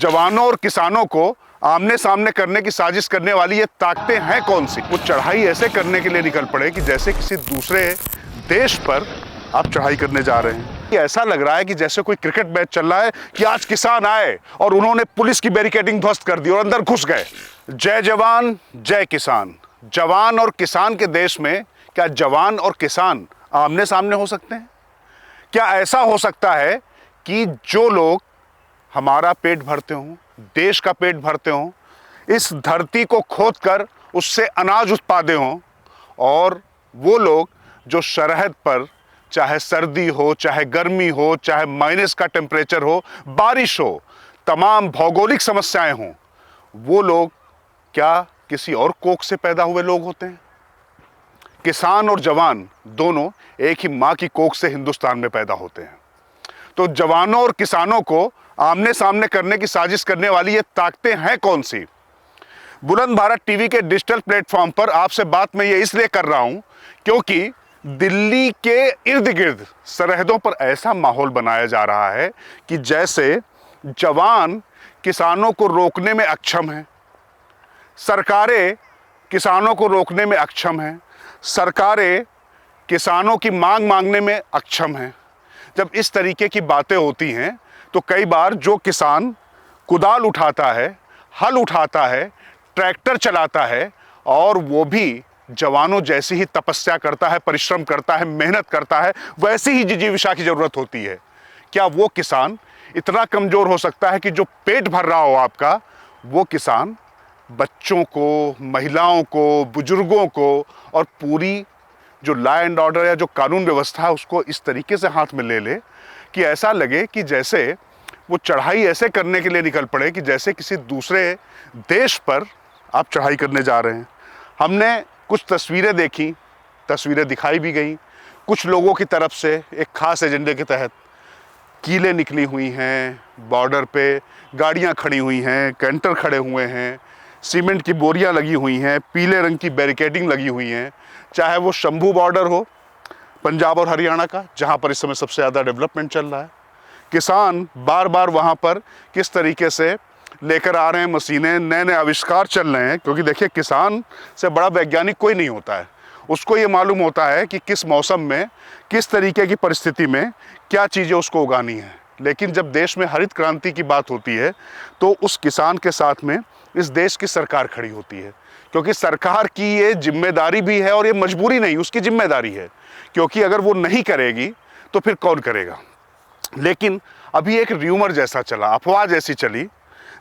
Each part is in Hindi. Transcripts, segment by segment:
जवानों और किसानों को आमने सामने करने की साजिश करने वाली ये ताकतें हैं कौन सी? वो चढ़ाई ऐसे करने के लिए निकल पड़े कि जैसे किसी दूसरे देश पर आप चढ़ाई करने जा रहे हैं। कि ऐसा लग रहा है कि जैसे कोई क्रिकेट मैच चल रहा है कि आज किसान आए और उन्होंने पुलिस की बैरिकेडिंग ध्वस्त कर दी और अंदर घुस गए। जय जवान जय किसान। जवान और किसान के देश में क्या जवान और किसान आमने सामने हो सकते हैं? क्या ऐसा हो सकता है कि जो लोग हमारा पेट भरते हों, देश का पेट भरते हों, इस धरती को खोदकर उससे अनाज उत्पादे हों, और वो लोग जो सरहद पर चाहे सर्दी हो, चाहे गर्मी हो, चाहे माइनस का टेम्परेचर हो, बारिश हो, तमाम भौगोलिक समस्याएं हों, वो लोग क्या किसी और कोख से पैदा हुए लोग होते हैं? किसान और जवान दोनों एक ही मां की कोख से हिंदुस्तान में पैदा होते हैं। तो जवानों और किसानों को आमने सामने करने की साजिश करने वाली ये ताकतें हैं कौन सी? बुलंद भारत टीवी के डिजिटल प्लेटफॉर्म पर आपसे बात मैं ये इसलिए कर रहा हूं क्योंकि दिल्ली के इर्द गिर्द सरहदों पर ऐसा माहौल बनाया जा रहा है कि जैसे जवान किसानों को रोकने में अक्षम हैं, सरकारें किसानों को रोकने में अक्षम हैं, सरकारें किसानों की मांग मांगने में अक्षम हैं। जब इस तरीके की बातें होती हैं तो कई बार जो किसान कुदाल उठाता है, हल उठाता है, ट्रैक्टर चलाता है और वो भी जवानों जैसी ही तपस्या करता है, परिश्रम करता है, मेहनत करता है, वैसी ही जिजीविषा की ज़रूरत होती है। क्या वो किसान इतना कमज़ोर हो सकता है कि जो पेट भर रहा हो आपका, वो किसान बच्चों को, महिलाओं को, बुजुर्गों को और पूरी जो लॉ एंड ऑर्डर या जो कानून व्यवस्था है उसको इस तरीके से हाथ में ले ले कि ऐसा लगे कि जैसे वो चढ़ाई ऐसे करने के लिए निकल पड़े कि जैसे किसी दूसरे देश पर आप चढ़ाई करने जा रहे हैं। हमने कुछ तस्वीरें देखी, तस्वीरें दिखाई भी गई। कुछ लोगों की तरफ से एक खास एजेंडे के तहत कीलें निकली हुई हैं, बॉर्डर पे गाड़ियां खड़ी हुई हैं, कैंटर खड़े हुए हैं, सीमेंट की बोरियां लगी हुई हैं, पीले रंग की बैरिकेडिंग लगी हुई हैं। चाहे वो शंभू बॉर्डर हो पंजाब और हरियाणा का, जहां पर इस समय सबसे ज़्यादा डेवलपमेंट चल रहा है। किसान बार बार वहां पर किस तरीके से लेकर आ रहे हैं मशीनें, नए नए आविष्कार चल रहे हैं, क्योंकि देखिए किसान से बड़ा वैज्ञानिक कोई नहीं होता है। उसको ये मालूम होता है कि किस मौसम में, किस तरीके की परिस्थिति में क्या चीज़ें उसको उगानी है। लेकिन जब देश में हरित क्रांति की बात होती है तो उस किसान के साथ में इस देश की सरकार खड़ी होती है, क्योंकि सरकार की ये जिम्मेदारी भी है और ये मजबूरी नहीं, उसकी जिम्मेदारी है, क्योंकि अगर वो नहीं करेगी तो फिर कौन करेगा। लेकिन अभी एक र्यूमर जैसा चला, अफवाह जैसी चली,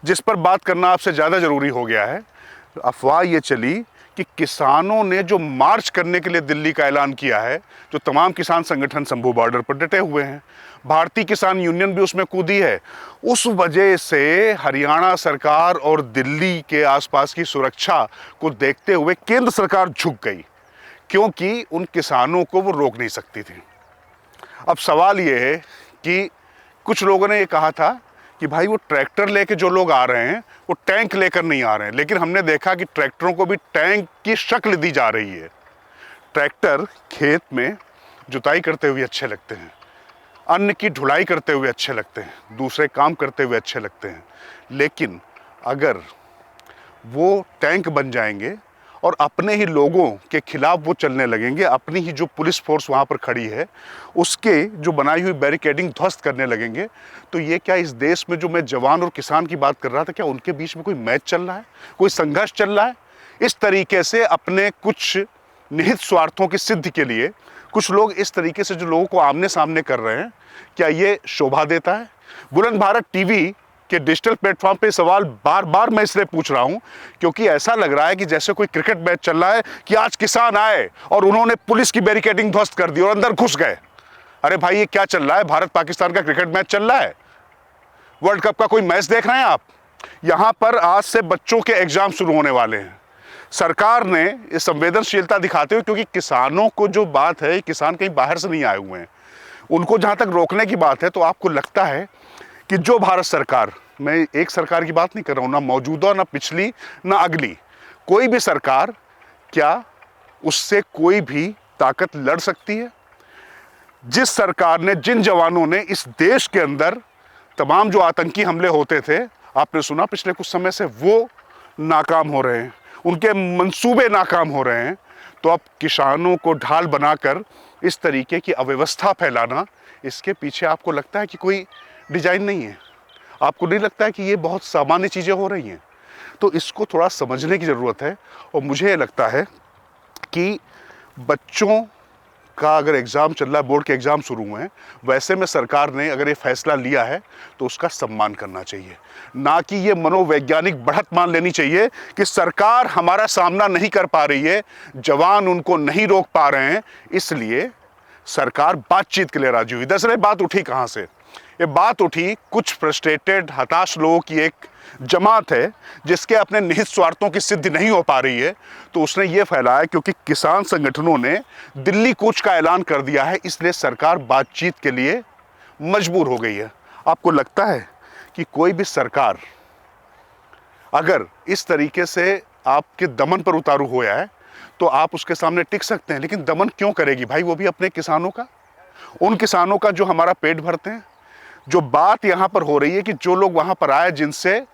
जिस पर बात करना आपसे ज़्यादा ज़रूरी हो गया है। अफवाह ये चली कि किसानों ने जो मार्च करने के लिए दिल्ली का ऐलान किया है, जो तमाम किसान संगठन शंभू बॉर्डर पर डटे हुए हैं, भारतीय किसान यूनियन भी उसमें कूदी है, उस वजह से हरियाणा सरकार और दिल्ली के आसपास की सुरक्षा को देखते हुए केंद्र सरकार झुक गई, क्योंकि उन किसानों को वो रोक नहीं सकती थी। अब सवाल ये है कि कुछ लोगों ने ये कहा था कि भाई वो ट्रैक्टर लेके जो लोग आ रहे हैं वो टैंक लेकर नहीं आ रहे हैं, लेकिन हमने देखा कि ट्रैक्टरों को भी टैंक की शक्ल दी जा रही है। ट्रैक्टर खेत में जुताई करते हुए अच्छे लगते हैं, अन्न की ढुलाई करते हुए अच्छे लगते हैं, दूसरे काम करते हुए अच्छे लगते हैं, लेकिन अगर वो टैंक बन जाएंगे और अपने ही लोगों के खिलाफ वो चलने लगेंगे, अपनी ही जो पुलिस फोर्स वहाँ पर खड़ी है उसके जो बनाई हुई बैरिकेडिंग ध्वस्त करने लगेंगे, तो ये क्या इस देश में जो मैं जवान और किसान की बात कर रहा था, क्या उनके बीच में कोई मैच चल रहा है, कोई संघर्ष चल रहा है? इस तरीके से अपने कुछ निहित स्वार्थों की सिद्धि के लिए कुछ लोग इस तरीके से जो लोगों को आमने सामने कर रहे हैं, क्या ये शोभा देता है? बुलंद भारत टीवी के डिजिटल प्लेटफॉर्म पे सवाल बार बार मैं इसलिए पूछ रहा हूं क्योंकि ऐसा लग रहा है कि जैसे कोई क्रिकेट मैच चल रहा है कि आज किसान आए और उन्होंने पुलिस की बैरिकेडिंग ध्वस्त कर दी और अंदर घुस गए। अरे भाई ये क्या चल रहा है? भारत पाकिस्तान का क्रिकेट मैच चल रहा है, वर्ल्ड कप का कोई मैच देख रहे हैं आप? यहां पर आज से बच्चों के एग्जाम शुरू होने वाले हैं। सरकार ने ये संवेदनशीलता दिखाते हुए, क्योंकि किसानों को जो बात है, किसान कहीं बाहर से नहीं आए हुए हैं, उनको जहां तक रोकने की बात है, तो आपको लगता है कि जो भारत सरकार, मैं एक सरकार की बात नहीं कर रहा हूँ, ना मौजूदा, ना पिछली, ना अगली, कोई भी सरकार, क्या उससे कोई भी ताकत लड़ सकती है? जिस सरकार ने, जिन जवानों ने इस देश के अंदर तमाम जो आतंकी हमले होते थे आपने सुना पिछले कुछ समय से वो नाकाम हो रहे हैं, उनके मंसूबे नाकाम हो रहे हैं। तो अब किसानों को ढाल बनाकर इस तरीके की अव्यवस्था फैलाना, इसके पीछे आपको लगता है कि कोई डिजाइन नहीं है? आपको नहीं लगता है कि ये बहुत सामान्य चीज़ें हो रही हैं? तो इसको थोड़ा समझने की ज़रूरत है। और मुझे लगता है कि बच्चों का अगर एग्ज़ाम चल रहा है, बोर्ड के एग्ज़ाम शुरू हुए हैं, वैसे में सरकार ने अगर ये फैसला लिया है तो उसका सम्मान करना चाहिए, ना कि ये मनोवैज्ञानिक बढ़त मान लेनी चाहिए कि सरकार हमारा सामना नहीं कर पा रही है, जवान उनको नहीं रोक पा रहे हैं, इसलिए सरकार बातचीत के लिए राजी हुई। दरअसल बात उठी कहाँ से? ये बात उठी कुछ फ्रस्ट्रेटेड, हताश लोगों की एक जमात है जिसके अपने निहित स्वार्थों की सिद्धि नहीं हो पा रही है, तो उसने ये फैलाया क्योंकि किसान संगठनों ने दिल्ली कूच का ऐलान कर दिया है, इसलिए सरकार बातचीत के लिए मजबूर हो गई है। आपको लगता है कि कोई भी सरकार अगर इस तरीके से आपके दमन पर उतारू होया है तो आप उसके सामने टिक सकते हैं, लेकिन दमन क्यों करेगी भाई? वो भी अपने किसानों का, उन किसानों का जो हमारा पेट भरते हैं। जो बात यहाँ पर हो रही है कि जो लोग वहाँ पर आए, जिनसे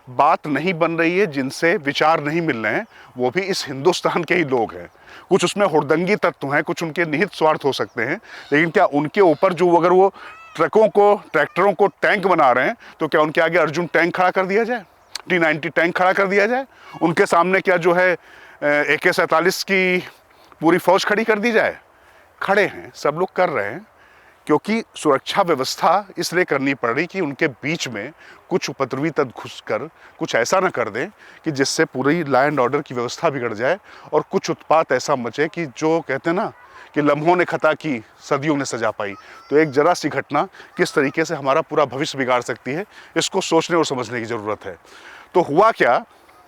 बात नहीं बन रही है, जिनसे विचार नहीं मिल रहे हैं, वो भी इस हिंदुस्तान के ही लोग हैं। कुछ उसमें हुड़दंगी तत्व हैं, कुछ उनके निहित स्वार्थ हो सकते हैं, लेकिन क्या उनके ऊपर जो अगर वो ट्रकों को, ट्रैक्टरों को टैंक बना रहे हैं, तो क्या उनके आगे अर्जुन टैंक खड़ा कर दिया जाए, T90 टैंक खड़ा कर दिया जाए? उनके सामने क्या जो है AK-47 की पूरी फौज खड़ी कर दी जाए? खड़े हैं, सब लोग कर रहे हैं, क्योंकि सुरक्षा व्यवस्था इसलिए करनी पड़ रही कि उनके बीच में कुछ उपद्रवी तत्व घुसकर कुछ ऐसा ना कर दें कि जिससे पूरी लॉ एंड ऑर्डर की व्यवस्था बिगड़ जाए और कुछ उत्पात ऐसा मचे कि जो कहते हैं ना कि लम्हों ने खता की, सदियों ने सजा पाई। तो एक जरा सी घटना किस तरीके से हमारा पूरा भविष्य बिगाड़ सकती है, इसको सोचने और समझने की ज़रूरत है। तो हुआ क्या?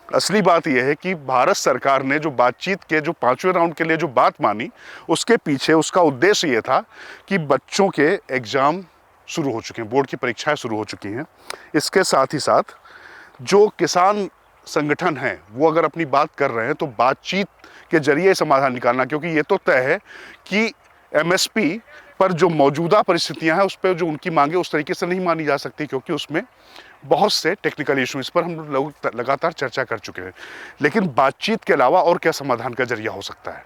असली बात यह है कि भारत सरकार ने जो बातचीत के जो 5वें राउंड के लिए जो बात मानी, उसके पीछे उसका उद्देश्य ये था कि बच्चों के एग्ज़ाम शुरू हो चुके हैं, बोर्ड की परीक्षाएं शुरू हो चुकी हैं। इसके साथ ही साथ जो किसान संगठन हैं वो अगर अपनी बात कर रहे हैं तो बातचीत के जरिए समाधान निकालना, क्योंकि ये तो तय है कि MSP पर जो मौजूदा परिस्थितियां हैं उस पर जो उनकी मांगे उस तरीके से नहीं मानी जा सकती, क्योंकि उसमें बहुत से टेक्निकल इशू, इस पर हम लोग लगातार चर्चा कर चुके हैं। लेकिन बातचीत के अलावा और क्या समाधान का जरिया हो सकता है?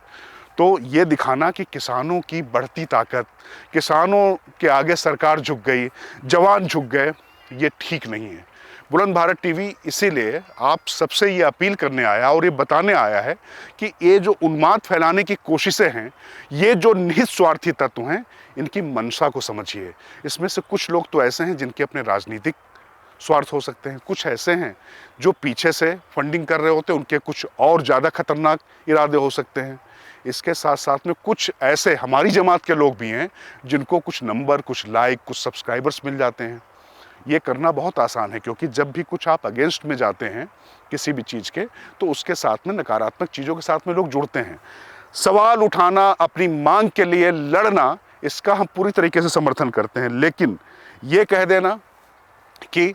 तो ये दिखाना कि किसानों की बढ़ती ताकत, किसानों के आगे सरकार झुक गई, जवान झुक गए, ये ठीक नहीं है। बुलंद भारत टीवी इसीलिए आप सबसे ये अपील करने आया और ये बताने आया है कि ये जो उन्माद फैलाने की कोशिशें हैं, ये जो निहित स्वार्थी तत्व हैं, इनकी मंशा को समझिए। इसमें से कुछ लोग तो ऐसे हैं जिनके अपने राजनीतिक स्वार्थ हो सकते हैं, कुछ ऐसे हैं जो पीछे से फंडिंग कर रहे होते हैं, उनके कुछ और ज़्यादा खतरनाक इरादे हो सकते हैं। इसके साथ साथ में कुछ ऐसे हमारी जमात के लोग भी हैं जिनको कुछ नंबर, कुछ लाइक, कुछ सब्सक्राइबर्स मिल जाते हैं। ये करना बहुत आसान है, क्योंकि जब भी कुछ आप अगेंस्ट में जाते हैं किसी भी चीज़ के, तो उसके साथ में नकारात्मक चीज़ों के साथ में लोग जुड़ते हैं। सवाल उठाना, अपनी मांग के लिए लड़ना, इसका हम पूरी तरीके से समर्थन करते हैं, लेकिन ये कह देना कि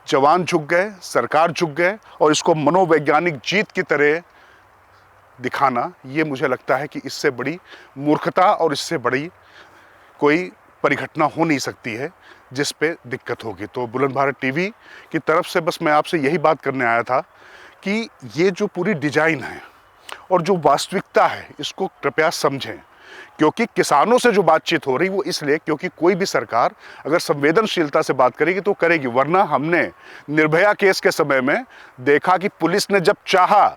जवान झुक गए, सरकार झुक गए और इसको मनोवैज्ञानिक जीत की तरह दिखाना, ये मुझे लगता है कि इससे बड़ी मूर्खता और इससे बड़ी कोई परिघटना हो नहीं सकती है जिस पे दिक्कत होगी। तो बुलंद भारत टीवी की तरफ से बस मैं आपसे यही बात करने आया था कि ये जो पूरी डिजाइन है और जो वास्तविकता है, इसको कृपया समझें। क्योंकि किसानों से जो बातचीत हो रही वो इसलिए क्योंकि कोई भी सरकार अगर संवेदनशीलता से बात करेगी तो करेगी, वरना हमने निर्भया केस के समय में देखा कि पुलिस ने जब चाहा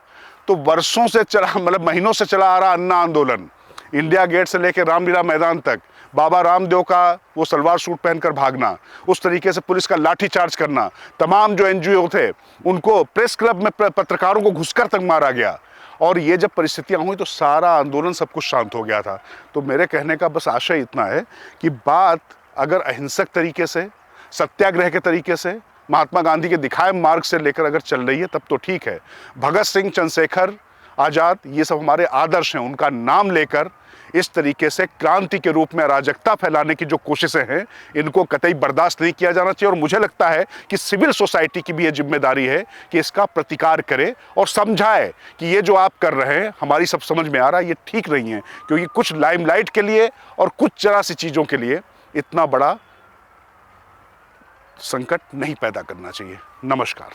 तो वर्षों से चला, मतलब महीनों से चला आ रहा अन्ना आंदोलन, इंडिया गेट से लेकर रामलीला मैदान तक, बाबा रामदेव का वो सलवार सूट पहनकर भागना, उस तरीके से पुलिस का लाठीचार्ज करना, तमाम जो NGO थे उनको, प्रेस क्लब में पत्रकारों को घुसकर तक मारा गया। और ये जब परिस्थितियां हुई तो सारा आंदोलन, सब कुछ शांत हो गया था। तो मेरे कहने का बस आशय इतना है कि बात अगर अहिंसक तरीके से, सत्याग्रह के तरीके से, महात्मा गांधी के दिखाए मार्ग से लेकर अगर चल रही है तब तो ठीक है। भगत सिंह, चंद्रशेखर आज़ाद, ये सब हमारे आदर्श हैं, उनका नाम लेकर इस तरीके से क्रांति के रूप में अराजकता फैलाने की जो कोशिशें हैं, इनको कतई बर्दाश्त नहीं किया जाना चाहिए। और मुझे लगता है कि सिविल सोसाइटी की भी ये जिम्मेदारी है कि इसका प्रतिकार करे और समझाए कि ये जो आप कर रहे हैं, हमारी सब समझ में आ रहा है, ये ठीक नहीं है। क्योंकि कुछ लाइमलाइट के लिए और कुछ जरा सी चीज़ों के लिए इतना बड़ा संकट नहीं पैदा करना चाहिए। नमस्कार।